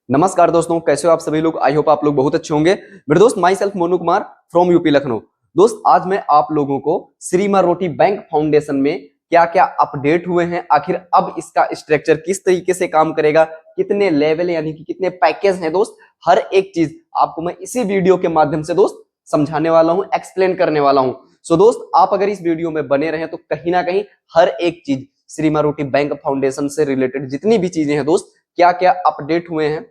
नमस्कार दोस्तों, कैसे हो आप सभी लोग। आई होप आप लोग बहुत अच्छे होंगे। मेरे दोस्त my self Monu Kumar from UP Lucknow. दोस्त आज मैं आप लोगों को श्रीमा रोटी बैंक फाउंडेशन में क्या क्या अपडेट हुए हैं, आखिर अब इसका स्ट्रक्चर किस तरीके से काम करेगा, कितने लेवल यानी कि कितने पैकेज हैं दोस्त, हर एक चीज आपको मैं इसी वीडियो के माध्यम से दोस्त समझाने वाला हूं, एक्सप्लेन करने वाला हूं। सो दोस्त आप अगर इस वीडियो में बने रहे तो कहीं ना कहीं हर एक चीज श्रीमा रोटी बैंक फाउंडेशन से रिलेटेड जितनी भी चीजें हैं दोस्त, क्या क्या अपडेट हुए हैं,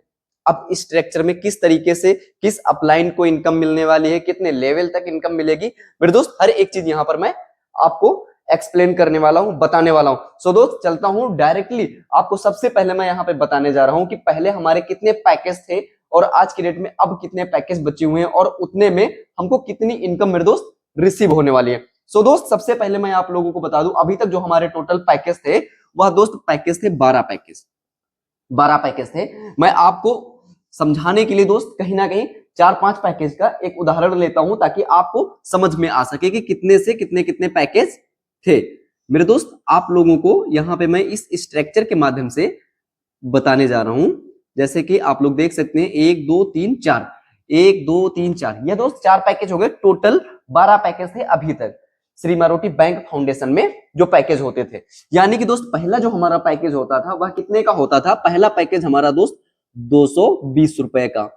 अब इस स्ट्रक्चर में किस तरीके से किस अपलाइन को इनकम मिलने वाली है, कितने लेवल तक इनकम मिलेगी, मेरे दोस्त हर एक चीज यहां पर मैं आपको एक्सप्लेन करने वाला हूं, बताने वाला हूं। सो दोस्त चलता हूं डायरेक्टली आपको। सबसे पहले मैं यहां पे बताने जा रहा हूं कि पहले हमारे कितने पैकेज थे और आज की डेट में अब कितने पैकेज बचे हुए हैं और उतने में हमको कितनी इनकम मेरे दोस्त रिसीव होने वाली है। सो दोस्त सबसे पहले मैं आप लोगों को बता दूं, अभी तक जो हमारे टोटल पैकेज थे वह दोस्त पैकेज थे 12 पैकेज। 12 पैकेज थे। मैं आपको समझाने के लिए दोस्त कहीं ना कहीं 4-5 पैकेज का एक उदाहरण लेता हूं ताकि आपको समझ में आ सके कि कितने से कितने कितने पैकेज थे। मेरे दोस्त आप लोगों को यहां पे मैं इस स्ट्रक्चर के माध्यम से बताने जा रहा हूं। जैसे कि आप लोग देख सकते हैं 1 2 3 4, 1 2 3 4, ये दोस्त 4 पैकेज हो गए। टोटल 12 पैकेज थे अभी तक श्रीमा रोटी बैंक फाउंडेशन में जो पैकेज होते थे। यानी कि दोस्त पहला जो हमारा पैकेज होता था वह कितने का होता था? पहला पैकेज हमारा दोस्त 220 रुपए का।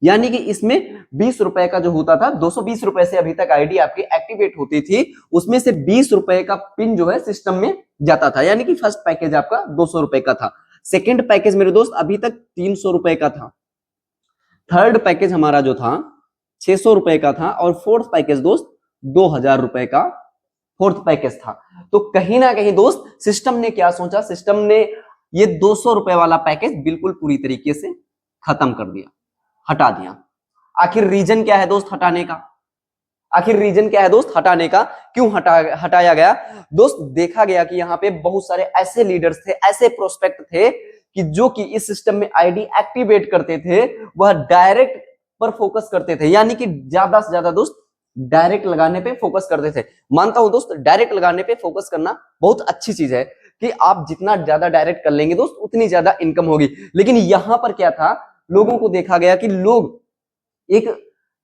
यानी कि इसमें 20 रुपए का जो होता था, 220 रुपए से अभी तक आईडी आपकी एक्टिवेट होती थी, उसमें से 20 रुपए का पिन जो है सिस्टम में जाता था। यानी कि फर्स्ट पैकेज आपका 200 रुपए का था। सेकेंड पैकेज मेरे दोस्त अभी तक 300 रुपए का था। थर्ड पैकेज हमारा जो था 600 रुपए का था और फोर्थ पैकेज दोस्त 2000 रुपए का फोर्थ पैकेज था। तो कहीं ना कहीं दोस्त सिस्टम ने क्या सोचा, सिस्टम ने ये 200 रुपए वाला पैकेज बिल्कुल पूरी तरीके से खत्म कर दिया, हटा दिया। आखिर रीजन क्या है दोस्त हटाने का? आखिर रीजन क्या है दोस्त हटाने का? क्यों हटाया गया दोस्त? देखा गया कि यहाँ पे बहुत सारे ऐसे लीडर्स थे, ऐसे प्रोस्पेक्ट थे कि जो कि इस सिस्टम में आईडी एक्टिवेट करते थे, वह डायरेक्ट पर फोकस करते थे। यानी कि ज्यादा से ज्यादा दोस्त डायरेक्ट लगाने पे फोकस करते थे। मानता हूं दोस्त डायरेक्ट लगाने पे फोकस करना बहुत अच्छी चीज है कि आप जितना ज्यादा डायरेक्ट कर लेंगे दोस्त उतनी ज्यादा इनकम होगी। लेकिन यहां पर क्या था, लोगों को देखा गया कि लोग एक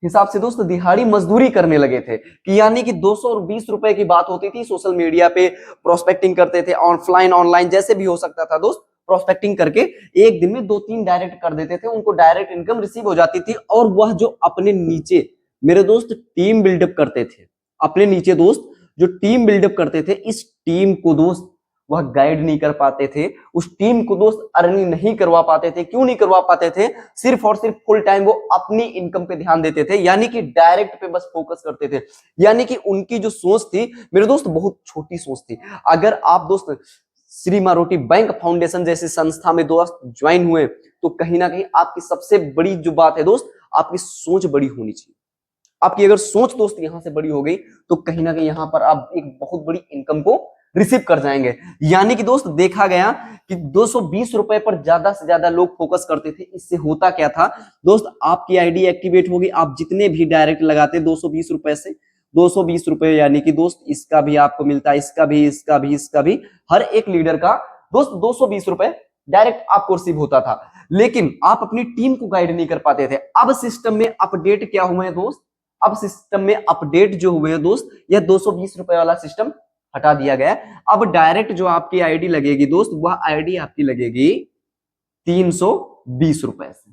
हिसाब से दोस्त दिहाड़ी मजदूरी करने लगे थे कि यानी कि 220 रुपए की बात होती थी, सोशल मीडिया पे प्रोस्पेक्टिंग करते थे, ऑफलाइन ऑनलाइन जैसे भी हो सकता था दोस्त, प्रोस्पेक्टिंग करके एक दिन में 2-3 डायरेक्ट कर देते थे, उनको डायरेक्ट इनकम रिसीव हो जाती थी। और वह जो अपने नीचे मेरे दोस्त टीम बिल्डअप करते थे, अपने नीचे दोस्त जो टीम बिल्डअप करते थे, इस टीम को दोस्त वह गाइड नहीं कर पाते थे, उस टीम को दोस्त अर्निंग नहीं करवा पाते थे। क्यों नहीं करवा पाते थे? सिर्फ और सिर्फ फुल टाइम वो अपनी इनकम पे ध्यान देते थे, यानी कि डायरेक्ट पे बस फोकस करते थे। यानी कि उनकी जो सोच थी मेरे दोस्त बहुत छोटी सोच थी। अगर आप दोस्त श्रीमा रोटी बैंक फाउंडेशन जैसी संस्था में दोस्त ज्वाइन हुए तो कहीं ना कहीं आपकी सबसे बड़ी जो बात है दोस्त, आपकी सोच बड़ी होनी चाहिए। आपकी अगर सोच दोस्त यहां से बड़ी हो गई तो कहीं ना कहीं यहां पर आप एक बहुत बड़ी इनकम को रिसीव कर जाएंगे। यानी कि दोस्त देखा गया कि 220 रुपए पर ज्यादा से ज्यादा लोग फोकस करते थे। इससे होता क्या था दोस्त, आपकी आईडी एक्टिवेट होगी, आप जितने भी डायरेक्ट लगाते 220 रुपए से 220 रुपए, यानी कि दोस्त इसका भी आपको मिलता है, इसका भी, इसका भी, इसका भी, हर एक लीडर का दोस्त 220 रुपए डायरेक्ट आपको रिसीव होता था। लेकिन आप अपनी टीम को गाइड नहीं कर पाते थे। अब सिस्टम में अपडेट क्या हुए हैं दोस्त? अब सिस्टम में अपडेट जो हुए हैं दोस्त, यह 220 रुपए वाला सिस्टम हटा दिया गया। अब डायरेक्ट जो आपकी आईडी लगेगी दोस्त, वह आईडी आपकी लगेगी 320 रुपए से।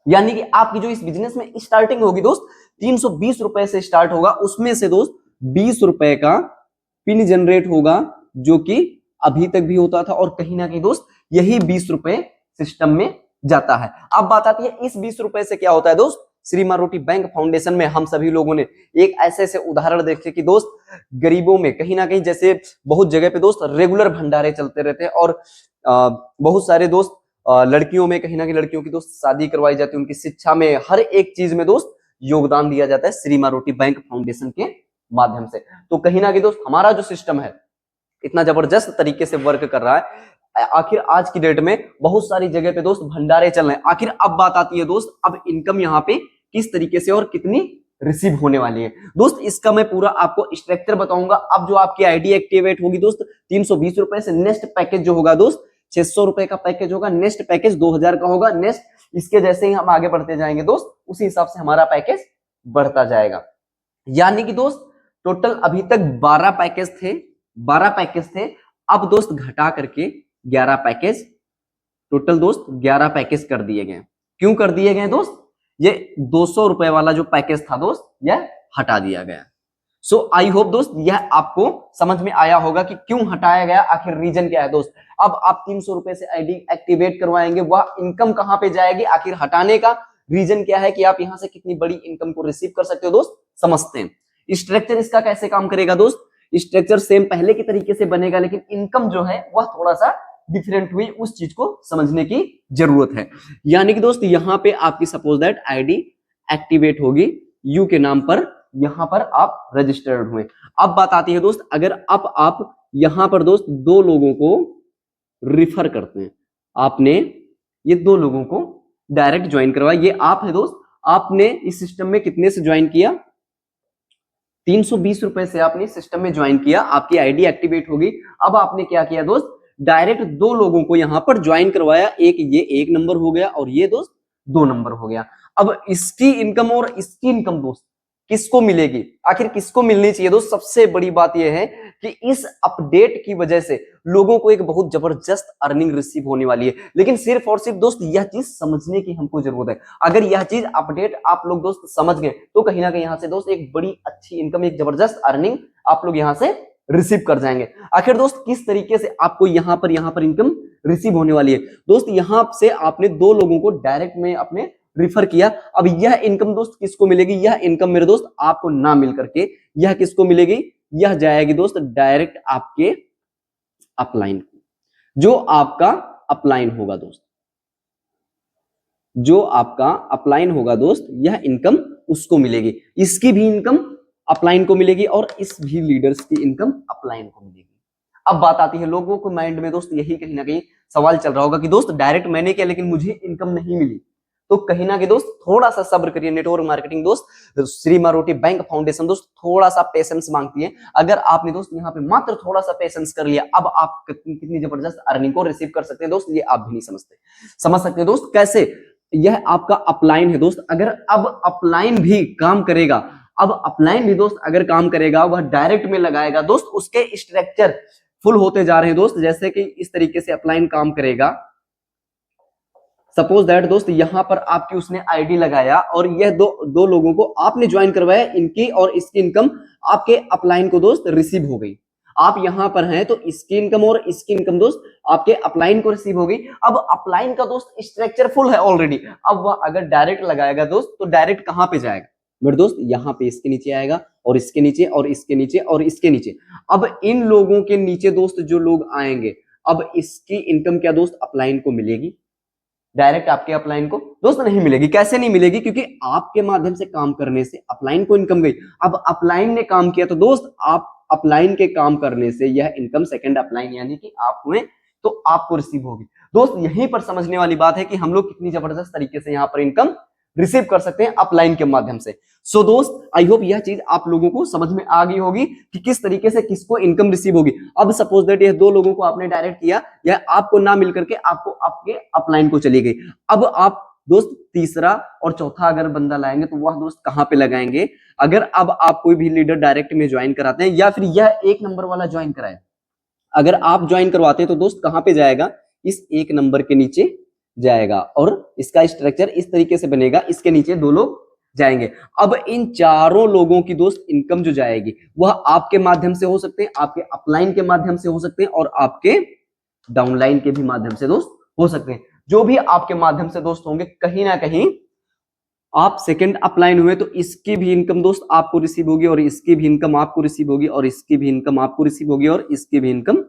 यानी कि आपकी जो इस बिजनेस में स्टार्टिंग होगी दोस्त 320 रुपए से स्टार्ट होगा। उसमें से दोस्त 20 रुपए का पिन जनरेट होगा, जो कि अभी तक भी होता था, और कहीं ना कहीं दोस्त यही 20 रुपए सिस्टम में जाता है। अब बात आती है इस 20 रुपए से क्या होता है दोस्त। श्रीमा रोटी बैंक फाउंडेशन में हम सभी लोगों ने एक ऐसे उदाहरण देखे कि दोस्त गरीबों में कहीं ना कहीं, जैसे बहुत जगह पे दोस्त रेगुलर भंडारे चलते रहते हैं और बहुत सारे दोस्त लड़कियों में कहीं ना कहीं लड़कियों की दोस्त शादी करवाई जाती है, उनकी शिक्षा में, हर एक चीज में दोस्त योगदान दिया जाता है श्रीमा रोटी बैंक फाउंडेशन के माध्यम से। तो कहीं ना कहीं दोस्त हमारा जो सिस्टम है इतना जबरदस्त तरीके से वर्क कर रहा है। आखिर आज की डेट में बहुत सारी जगह पे दोस्त भंडारे चल रहे हैं। आखिर अब बात आती है दोस्त, अब इनकम यहाँ पे किस तरीके से और कितनी रिसीव होने वाली है दोस्त, इसका मैं पूरा आपको स्ट्रक्चर बताऊंगा। अब जो आपकी आईडी एक्टिवेट होगी दोस्त 320 रुपए से, नेक्स्ट पैकेज जो होगा दोस्त 600 रुपए का पैकेज होगा, नेक्स्ट पैकेज 2000 का होगा, नेक्स्ट इसके जैसे ही हम आगे बढ़ते जाएंगे दोस्त, उसी हिसाब से हमारा पैकेज बढ़ता जाएगा। यानी कि दोस्त टोटल अभी तक 12 पैकेज थे, 12 पैकेज थे। अब दोस्त घटा करके 11 पैकेज, टोटल दोस्त 11 पैकेज कर दिए गए। क्यों कर दिए गए दोस्त? ये 200 रुपए वाला जो पैकेज था दोस्त, यह हटा दिया गया। सो आई होप दोस्त यह आपको समझ में आया होगा कि क्यों हटाया गया, आखिर रीजन क्या है दोस्त। अब आप 300 रुपए से आईडी एक्टिवेट करवाएंगे, वह इनकम कहां पे जाएगी, आखिर हटाने का रीजन क्या है कि आप यहां से कितनी बड़ी इनकम को रिसीव कर सकते हो दोस्त, समझते हैं। स्ट्रक्चर इसका कैसे काम करेगा दोस्त? स्ट्रक्चर सेम पहले के तरीके से बनेगा, लेकिन इनकम जो है वह थोड़ा सा डिफरेंट हुई, उस चीज को समझने की जरूरत है। यानी कि दोस्त यहां पे आपकी सपोज दैट आईडी एक्टिवेट होगी, यू के नाम पर यहां पर आप रजिस्टर्ड हुए। अब बात आती है दोस्त, अगर अब आप यहां पर दोस्त 2 लोगों को रिफर करते हैं, आपने ये 2 लोगों को डायरेक्ट ज्वाइन करवाया, ये आप है दोस्त, आपने इस सिस्टम में कितने से ज्वाइन किया, 320 रुपए से आपने सिस्टम में ज्वाइन किया, आपकी आईडी एक्टिवेट होगी। अब आपने क्या किया दोस्त, डायरेक्ट 2 लोगों को यहां पर ज्वाइन करवाया, एक ये 1 नंबर हो गया और ये दोस्त 2 नंबर हो गया। अब इसकी इनकम और इसकी इनकम दोस्त किसको मिलेगी, आखिर किसको मिलनी चाहिए दोस्त? सबसे बड़ी बात यह है कि इस अपडेट की वजह से लोगों को एक बहुत जबरदस्त अर्निंग रिसीव होने वाली है। लेकिन सिर्फ और सिर्फ दोस्त यह चीज समझने की हमको जरूरत है। अगर यह चीज अपडेट आप लोग दोस्त समझ गए तो कहीं ना कहीं यहां से दोस्त एक बड़ी अच्छी इनकम, एक जबरदस्त अर्निंग आप लोग यहां से रिसीव कर जाएंगे। आखिर दोस्त किस तरीके से आपको यहां पर इनकम रिसीव होने वाली है दोस्त? यहां से आपने 2 लोगों को डायरेक्ट में अपने रिफर किया। अब यह इनकम दोस्त किसको मिलेगी? यह इनकम मेरे दोस्त आपको ना मिल करके यह किसको मिलेगी? यह जाएगी दोस्त डायरेक्ट आपके अपलाइन को, जो आपका अपलाइन होगा दोस्त, जो आपका अपलाइन होगा दोस्त, यह इनकम उसको मिलेगी। इसकी भी इनकम अपलाइन को मिलेगी और इस भी लीडर्स की इनकम अपलाइन को मिलेगी। अब बात आती है लोगों को माइंड में दोस्त यही कहीं ना कहीं सवाल चल रहा होगा कि दोस्त डायरेक्ट मैंने किया लेकिन मुझे इनकम नहीं मिली। तो कहीं ना कहीं दोस्त थोड़ा सा सब्र करिए। नेटवर्क मार्केटिंग दोस्त श्री मां रोटी बैंक फाउंडेशन दोस्त थोड़ा सा पेशेंस मांगती है। अगर आपने दोस्त यहाँ पे मात्र थोड़ा सा पेशेंस कर लिया, अब आप कितनी जबरदस्त अर्निंग को रिसीव कर सकते हैं दोस्त, ये आप भी नहीं समझते। समझ सकते हैं दोस्त कैसे? यह आपका अपलाइन है दोस्त, अगर अब अपलाइन भी काम करेगा, अब अपलाइन भी दोस्त अगर काम करेगा, वह डायरेक्ट में लगाएगा दोस्त, उसके स्ट्रक्चर फुल होते जा रहे हैं दोस्त। जैसे कि इस तरीके से अपलाइन काम करेगा, सपोज दैट दोस्त यहां पर आपकी उसने आईडी लगाया और यह दो लोगों को आपने ज्वाइन करवाया, इनकी और इसकी इनकम आपके अपलाइन को दोस्त रिसीव हो गई। आप यहां पर हैं तो इसकी इनकम और इसकी इनकम दोस्त आपके अपलाइन को रिसीव हो गई। अब अपलाइन का दोस्त स्ट्रक्चर फुल है ऑलरेडी, अब वह अगर डायरेक्ट लगाएगा दोस्त तो डायरेक्ट कहां पे जाएगा बट दोस्त? यहां पे इसके नीचे आएगा और इसके नीचे और इसके नीचे और इसके नीचे। अब इन लोगों के नीचे दोस्त जो लोग आएंगे, अब इसकी इनकम क्या दोस्त अपलाइन को मिलेगी? डायरेक्ट आपके अपलाइन को दोस्त नहीं मिलेगी। कैसे नहीं मिलेगी? क्योंकि आपके माध्यम से काम करने से अपलाइन को इनकम गई। अब अपलाइन ने काम किया तो दोस्त आप अपलाइन के काम करने से यह इनकम सेकंड अपलाइन यानी कि आप हुए तो आपको रिसीव होगी। दोस्त यहीं पर समझने वाली बात है कि हम लोग कितनी जबरदस्त तरीके से यहाँ पर इनकम रिसीव कर सकते हैं अपलाइन के माध्यम से। सो दोस्त आई होप यह चीज आप लोगों को समझ में आ गई होगी कि किस तरीके से किसको इनकम रिसीव होगी। अब सपोज दैट ये 2 लोगों को आपने डायरेक्ट किया, यह आपको ना मिल करके आपको आपके अपलाइन को चली गई। अब आप दोस्त तीसरा और चौथा अगर बंदा लाएंगे तो वह दोस्त कहां पे लगाएंगे? अगर अब आप कोई भी लीडर डायरेक्ट में ज्वाइन कराते हैं या फिर यह 1 नंबर वाला ज्वाइन कराए, अगर आप ज्वाइन करवाते हैं तो दोस्त कहां पे जाएगा? इस 1 नंबर के नीचे जाएगा और इसका स्ट्रक्चर इस तरीके से बनेगा, इसके नीचे 2 लोग जाएंगे। अब इन चारों लोगों की दोस्त इनकम जो जाएगी वह आपके माध्यम से हो सकते हैं, आपके अपलाइन के माध्यम से हो सकते हैं और आपके डाउनलाइन के भी माध्यम से दोस्त हो सकते हैं। जो भी आपके माध्यम से दोस्त होंगे, कहीं ना कहीं आप सेकंड अपलाइन हुए तो इसकी भी इनकम दोस्त आपको रिसीव होगी और इसकी भी इनकम आपको रिसीव होगी और इसकी भी इनकम आपको रिसीव होगी और इसकी भी इनकम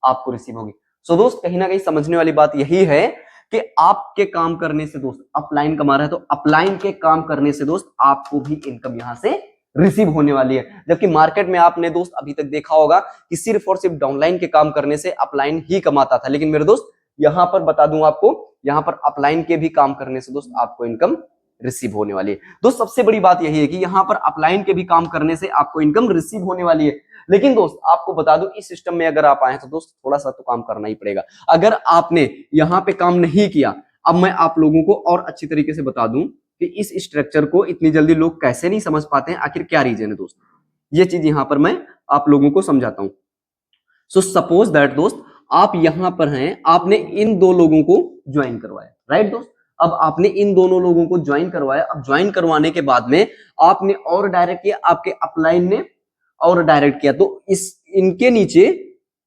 आपको रिसीव होगी। सो दोस्त कहीं ना कहीं समझने वाली बात यही है कि आपके काम करने से दोस्त अपलाइन कमा रहा है तो अपलाइन के काम करने से दोस्त आपको भी इनकम यहां से रिसीव होने वाली है। जबकि मार्केट में आपने दोस्त अभी तक देखा होगा कि सिर्फ और सिर्फ डाउनलाइन के काम करने से अपलाइन ही कमाता था, लेकिन मेरे दोस्त यहां पर बता दूं आपको, यहां पर अपलाइन के भी काम करने से दोस्त आपको इनकम रिसीव होने वाली है। दोस्त सबसे बड़ी बात यही है कि यहां पर अपलाइन के भी काम करने से आपको इनकम रिसीव होने वाली है। लेकिन दोस्त आपको बता दूं इस सिस्टम में अगर आप आए तो दोस्त थोड़ा सा तो काम करना ही पड़ेगा। अगर आपने यहां पे काम नहीं किया, अब मैं आप लोगों को और अच्छी तरीके से बता दूं कि इस स्ट्रक्चर को इतनी जल्दी लोग कैसे नहीं समझ पाते हैं, आखिर क्या रीजन है दोस्त, ये चीज यहां पर मैं आप लोगों को समझाता हूं। सो सपोज दैट दोस्त आप यहां पर हैं, आपने इन दो लोगों को ज्वाइन करवाया, राइट दोस्त। अब आपने इन दोनों लोगों को ज्वाइन करवाया, अब ज्वाइन करवाने के बाद में आपने और डायरेक्ट किया, आपके अपलाइन ने और डायरेक्ट किया, तो इस इनके नीचे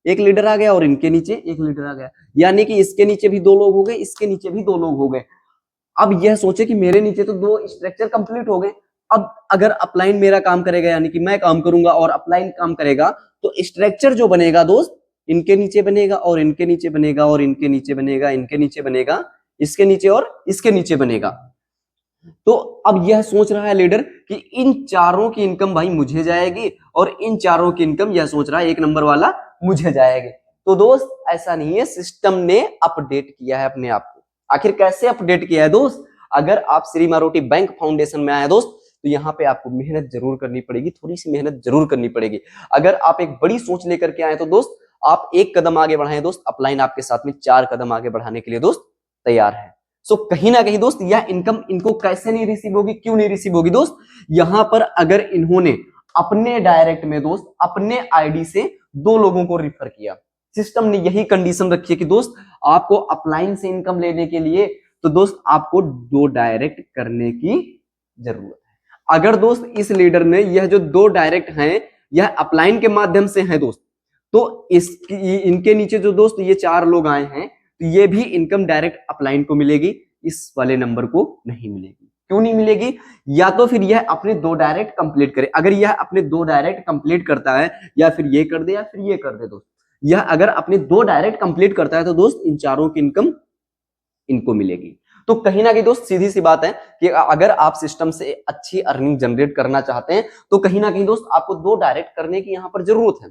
एक लीडर आ गया और इनके नीचे एक लीडर आ गया, यानी कि इसके नीचे भी दो लोग हो गए, इसके नीचे भी दो लोग हो गए। अब यह सोचे कि मेरे नीचे तो दो स्ट्रक्चर कंप्लीट हो गए, अब अगर अपलाइन मेरा काम करेगा यानी कि मैं काम करूंगा और अपलाइन काम करेगा, तो स्ट्रक्चर जो बनेगा दोस्त इनके नीचे बनेगा और इनके नीचे बनेगा और इनके नीचे बनेगा, इनके नीचे बनेगा, इसके नीचे और इसके नीचे बनेगा। तो अब यह सोच रहा है लीडर कि इन चारों की इनकम भाई मुझे जाएगी और इन चारों की इनकम यह सोच रहा है एक नंबर वाला मुझे जाएगी। तो दोस्त ऐसा नहीं है, सिस्टम ने अपडेट किया है अपने आप को। आखिर कैसे अपडेट किया है दोस्त, अगर आप श्री मारोटी बैंक फाउंडेशन में आए दोस्त, तो यहाँ पे आपको मेहनत जरूर करनी पड़ेगी, थोड़ी सी मेहनत जरूर करनी पड़ेगी। अगर आप एक बड़ी सोच लेकर के आए तो दोस्त आप एक कदम आगे बढ़ाएं दोस्त, अपलाइन आपके साथ में 4 कदम आगे बढ़ाने के लिए दोस्त तैयार है। सो कहीं ना कहीं दोस्त यह इनकम इनको कैसे नहीं रिसीव होगी, क्यों नहीं रिसीव होगी दोस्त, यहां पर अगर इन्होंने अपने डायरेक्ट में दोस्त अपने आईडी से 2 लोगों को रिफर किया, सिस्टम ने यही कंडीशन रखी है कि दोस्त आपको अपलाइन से इनकम लेने के लिए तो दोस्त आपको 2 डायरेक्ट करने की जरूरत है। अगर दोस्त इस लीडर ने यह जो 2 डायरेक्ट हैं यह अपलाइन के माध्यम से है दोस्त, तो इनके नीचे जो दोस्त ये 4 लोग आए हैं, तो ये भी इनकम डायरेक्ट अपलाइन को मिलेगी, इस वाले नंबर को नहीं मिलेगी। क्यों नहीं मिलेगी, या तो फिर यह अपने 2 डायरेक्ट कंप्लीट करे, अगर यह अपने 2 डायरेक्ट कंप्लीट करता है या फिर ये कर दे या फिर ये कर दे दोस्त, यह अगर अपने 2 डायरेक्ट कंप्लीट करता है तो दोस्त इन चारों की इनकम इनको मिलेगी। तो कहीं ना कहीं दोस्त सीधी सी बात है कि अगर आप सिस्टम से अच्छी अर्निंग जनरेट करना चाहते हैं तो कहीं ना कहीं दोस्त आपको 2 डायरेक्ट करने की यहां पर जरूरत है।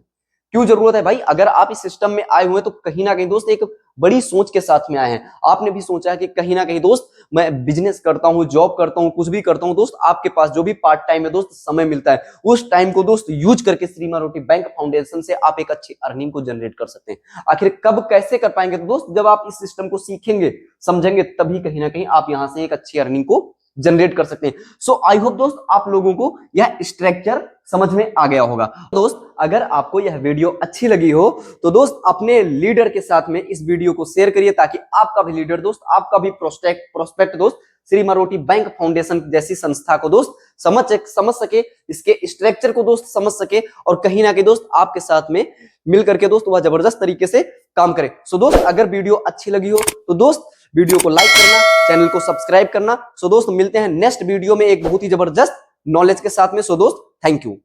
क्यों जरूरत है भाई, अगर आप इस सिस्टम में आए हुए हैं तो कहीं ना कहीं दोस्त एक बड़ी सोच के साथ में आए हैं। आपने भी सोचा है कि कहीं ना कहीं दोस्त मैं बिजनेस करता हूं, जॉब करता हूं, कुछ भी करता हूं दोस्त, आपके पास जो भी पार्ट टाइम में दोस्त समय मिलता है उस टाइम को दोस्त यूज करके श्री मारोटी बैंक फाउंडेशन से आप एक अच्छी अर्निंग को जनरेट कर सकते हैं। आखिर कब कैसे कर पाएंगे तो दोस्त जब आप इस सिस्टम को सीखेंगे समझेंगे, तभी कहीं ना कहीं आप यहां से एक अच्छी अर्निंग को जनरेट कर सकते हैं। सो आई होप दोस्त आप लोगों को यह स्ट्रक्चर समझ में आ गया होगा। दोस्त अगर आपको यह वीडियो अच्छी लगी हो तो दोस्त अपने लीडर के साथ में इस वीडियो को शेयर करिए, ताकि आपका भी लीडर दोस्त, आपका भी प्रोस्पेक्ट दोस्त श्री मारोटी बैंक फाउंडेशन जैसी संस्था को दोस्त समझ सके, इसके स्ट्रक्चर को दोस्त समझ सके और कहीं ना कहीं दोस्त आपके साथ में मिलकर के दोस्त वह जबरदस्त तरीके से काम करे। सो दोस्त अगर वीडियो अच्छी लगी हो तो दोस्त वीडियो को लाइक करना, चैनल को सब्सक्राइब करना। सो दोस्त मिलते हैं नेक्स्ट वीडियो में एक बहुत ही जबरदस्त नॉलेज के साथ में। सो दोस्त थैंक यू।